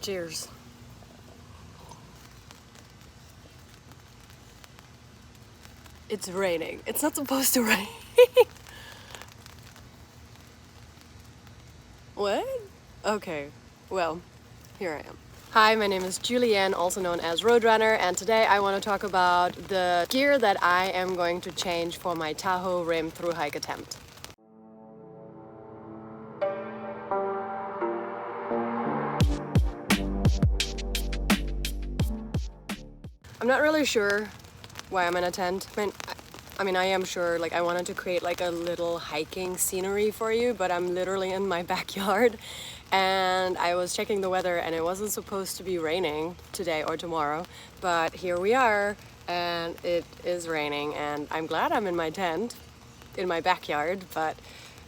Cheers. It's raining. It's not supposed to rain. What? Okay, well, here I am. Hi, my name is Julianne, also known as Roadrunner, and today I want to talk about the gear that I am going to change for my Tahoe rim through hike attempt. I'm not really sure why I'm in a tent. I mean, I am sure, like, I wanted to create like a little hiking scenery for you, but I'm literally in my backyard and I was checking the weather and it wasn't supposed to be raining today or tomorrow, but here we are and it is raining and I'm glad I'm in my tent, in my backyard, but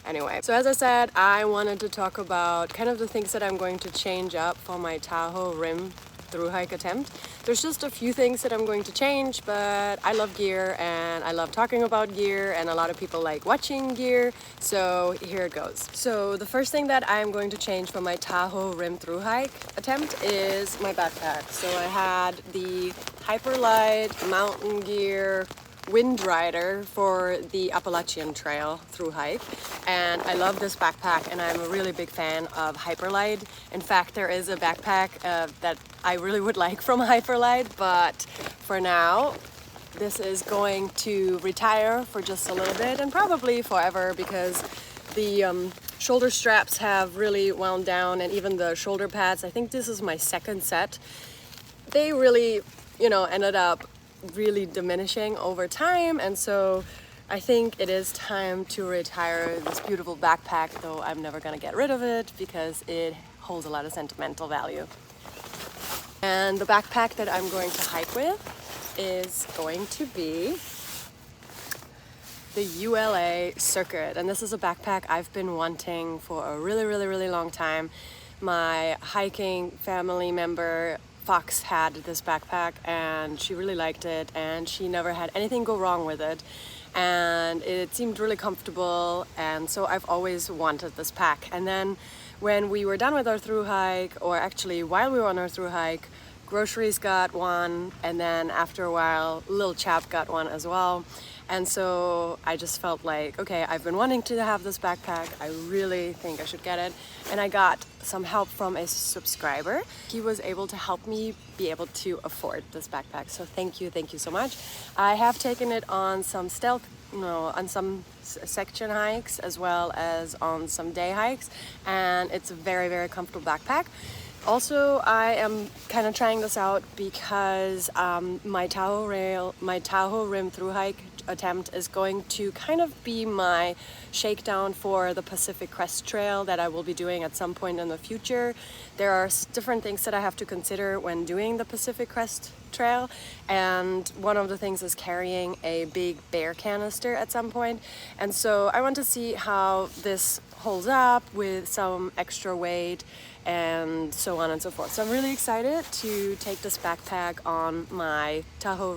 anyway. So as I said, I wanted to talk about kind of the things that I'm going to change up for my Tahoe rim through hike attempt. There's just a few things that I'm going to change, but I love gear and I love talking about gear and a lot of people like watching gear, so here it goes. So the first thing that I'm going to change for my Tahoe rim through hike attempt is my backpack. So I had the Hyperlight mountain gear wind rider for the Appalachian Trail through hike, and I love this backpack and I'm a really big fan of Hyperlight. In fact, there is a backpack that I really would like from Hyperlight, but for now this is going to retire for just a little bit and probably forever because the shoulder straps have really wound down, and even the shoulder pads, I think this is my second set, they really, ended up really diminishing over time, and so I think it is time to retire this beautiful backpack, though I'm never gonna get rid of it because it holds a lot of sentimental value. And the backpack that I'm going to hike with is going to be the Ula Circuit, and this is a backpack I've been wanting for a really long time. My hiking family member Fox had this backpack and she really liked it and she never had anything go wrong with it, and it seemed really comfortable, and so I've always wanted this pack. And then when we were done with our through hike, or actually while we were on our through hike, Groceries got one, and then after a while Lil Chap got one as well. And so I just felt like, okay, I've been wanting to have this backpack, I really think I should get it. And I got some help from a subscriber. He was able to help me be able to afford this backpack, so thank you so much. I have taken it on some on some section hikes as well as on some day hikes, and it's a very comfortable backpack. Also, I am kind of trying this out because my Tahoe rim through hike attempt is going to kind of be my shakedown for the Pacific Crest Trail that I will be doing at some point in the future. There are different things that I have to consider when doing the Pacific Crest Trail, and one of the things is carrying a big bear canister at some point, and so I want to see how this holds up with some extra weight and so on and so forth. So I'm really excited to take this backpack on my Tahoe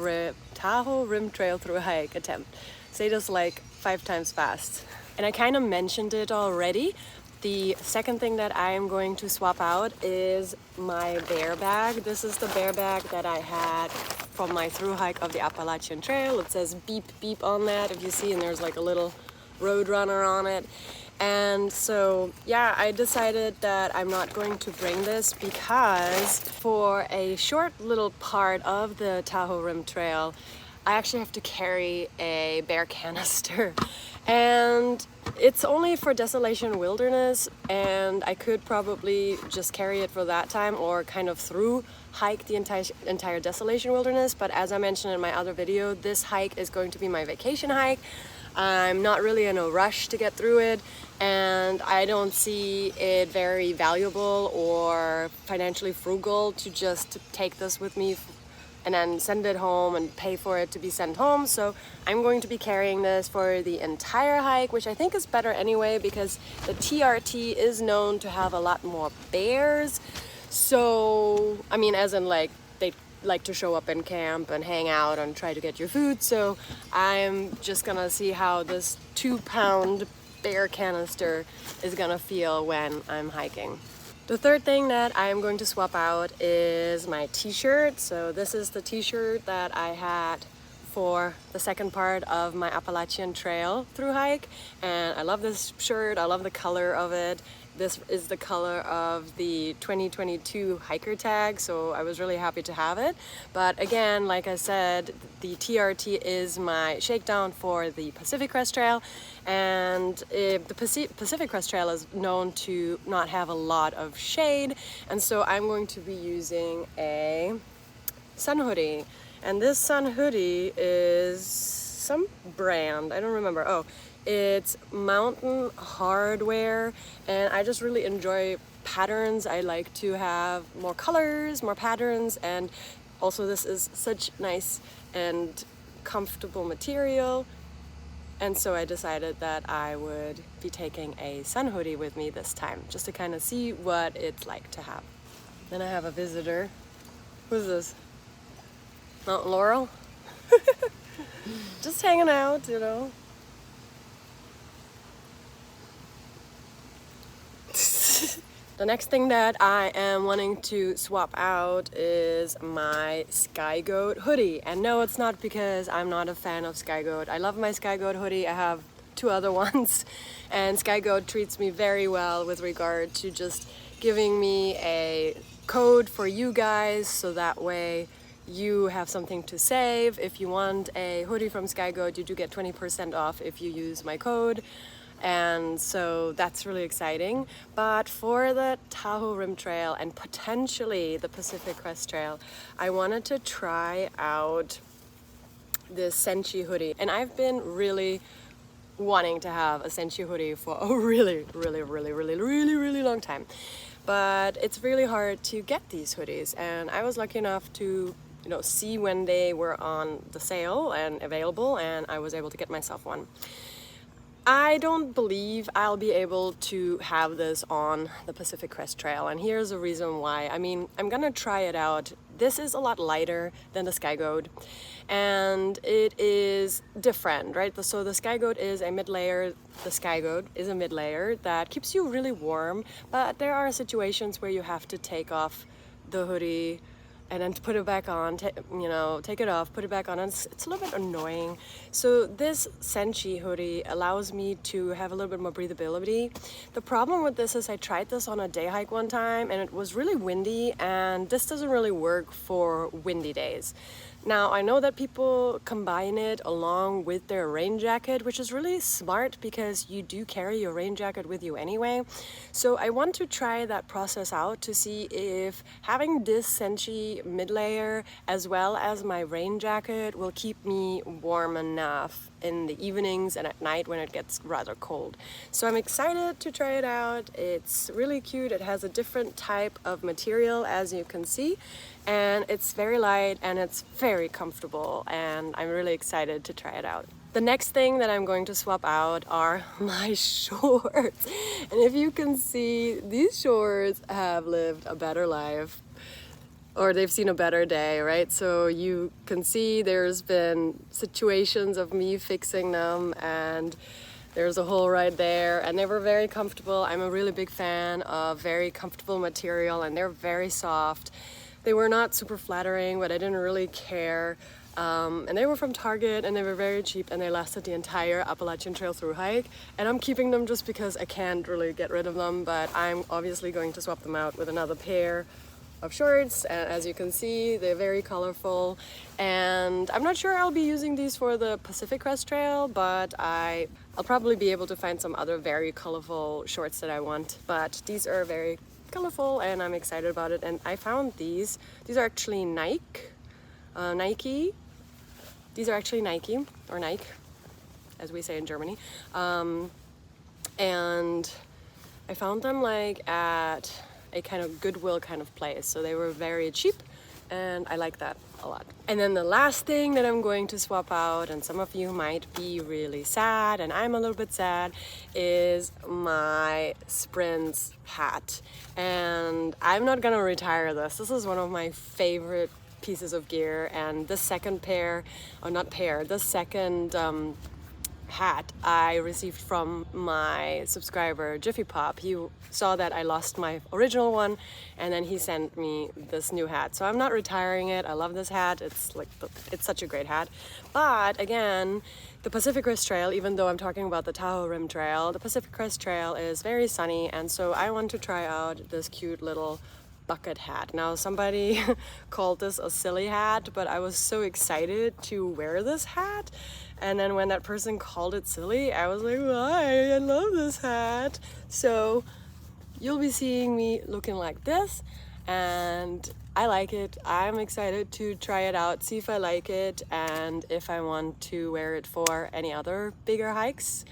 rim trail through hike attempt. Say this like 5 times fast. And I kind of mentioned it already. The second thing that I am going to swap out is my bear bag. This is the bear bag that I had from my through hike of the Appalachian Trail. It says beep beep on that, if you see, and there's like a little Roadrunner on it. And so, yeah, I decided that I'm not going to bring this because for a short little part of the Tahoe Rim Trail, I actually have to carry a bear canister. And it's only for Desolation Wilderness, and I could probably just carry it for that time or kind of through hike the entire Desolation Wilderness. But as I mentioned in my other video, this hike is going to be my vacation hike. I'm not really in a rush to get through it, and I don't see it very valuable or financially frugal to just take this with me and then send it home and pay for it to be sent home. So I'm going to be carrying this for the entire hike, which I think is better anyway because the TRT is known to have a lot more bears. So, I mean, as in like, they like to show up in camp and hang out and try to get your food. So I'm just gonna see how this 2-pound bear canister is gonna feel when I'm hiking. The third thing that I am going to swap out is my t-shirt. So this is the t-shirt that I had for the second part of my Appalachian Trail through hike, and I love this shirt. I love the color of it. This is the color of the 2022 hiker tag, so I was really happy to have it. But again, like I said, the TRT is my shakedown for the Pacific Crest Trail, and the Pacific Crest Trail is known to not have a lot of shade, and so I'm going to be using a sun hoodie. And this sun hoodie is some brand, I don't remember. Oh, it's Mountain Hardware, and I just really enjoy patterns. I like to have more colors, more patterns, and also this is such nice and comfortable material. And so I decided that I would be taking a sun hoodie with me this time, just to kind of see what it's like to have. Then I have a visitor. Who's this? Mount Laurel? Just hanging out, you know. The next thing that I am wanting to swap out is my Sky Goat hoodie. And no, it's not because I'm not a fan of Sky Goat. I love my Sky Goat hoodie. I have 2 other ones. And Sky Goat treats me very well with regard to just giving me a code for you guys, so that way you have something to save. If you want a hoodie from Sky Goat, you do get 20% off if you use my code. And so that's really exciting. But for the Tahoe Rim Trail and potentially the Pacific Crest Trail, I wanted to try out this Senshi hoodie. And I've been really wanting to have a Senshi hoodie for a really long time. But it's really hard to get these hoodies, and I was lucky enough to see when they were on the sale and available, and I was able to get myself one. I don't believe I'll be able to have this on the Pacific Crest Trail, and here's the reason why. I mean, I'm gonna try it out. This is a lot lighter than the Sky Goat, and it is different, right? So the Sky Goat is a mid-layer, the Sky Goat is a mid-layer that keeps you really warm, but there are situations where you have to take off the hoodie and then put it back on, take it off, put it back on, and it's a little bit annoying. So this Senshi hoodie allows me to have a little bit more breathability. The problem with this is I tried this on a day hike one time, and it was really windy, and this doesn't really work for windy days. Now, I know that people combine it along with their rain jacket, which is really smart because you do carry your rain jacket with you anyway. So I want to try that process out to see if having this Senshi mid-layer as well as my rain jacket will keep me warm enough in the evenings and at night when it gets rather cold. So I'm excited to try it out. It's really cute. It has a different type of material, as you can see, and it's very light and it's very comfortable, and I'm really excited to try it out. The next thing that I'm going to swap out are my shorts. And if you can see, these shorts have lived a better life, or they've seen a better day, right? So you can see there's been situations of me fixing them, and there's a hole right there, and they were very comfortable. I'm a really big fan of very comfortable material, and they're very soft. They were not super flattering, but I didn't really care. And they were from Target, and they were very cheap, and they lasted the entire Appalachian Trail through hike. And I'm keeping them just because I can't really get rid of them, but I'm obviously going to swap them out with another pair of shorts. And as you can see, they're very colorful, and I'm not sure I'll be using these for the Pacific Crest Trail, but I'll probably be able to find some other very colorful shorts that I want. But these are very colorful, and I'm excited about it. And I found these are actually Nike. These are actually Nike, or Nike, as we say in Germany. And I found them like at a kind of Goodwill kind of place. So they were very cheap, and I like that a lot. And then the last thing that I'm going to swap out, and some of you might be really sad, and I'm a little bit sad, is my Sprints hat. And I'm not gonna retire this. This is one of my favorite pieces of gear, and the second pair, or not pair, the second hat I received from my subscriber Jiffy Pop. He saw that I lost my original one, and then he sent me this new hat. So I'm not retiring it. I love this hat. It's like it's such a great hat. But again, the Pacific Crest Trail, even though I'm talking about the Tahoe Rim Trail, the Pacific Crest Trail is very sunny, and so I want to try out this cute little bucket hat. Now somebody called this a silly hat, but I was so excited to wear this hat, and then when that person called it silly, I was like, why? I love this hat. So you'll be seeing me looking like this, and I like it. I'm excited to try it out, see if I like it, and if I want to wear it for any other bigger hikes.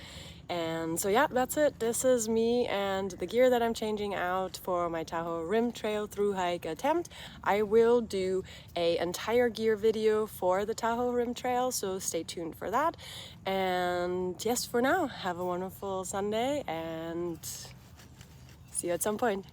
And so yeah, that's it. This is me and the gear that I'm changing out for my Tahoe Rim Trail through hike attempt. I will do an entire gear video for the Tahoe Rim Trail, so stay tuned for that. And yes, for now, have a wonderful Sunday and see you at some point.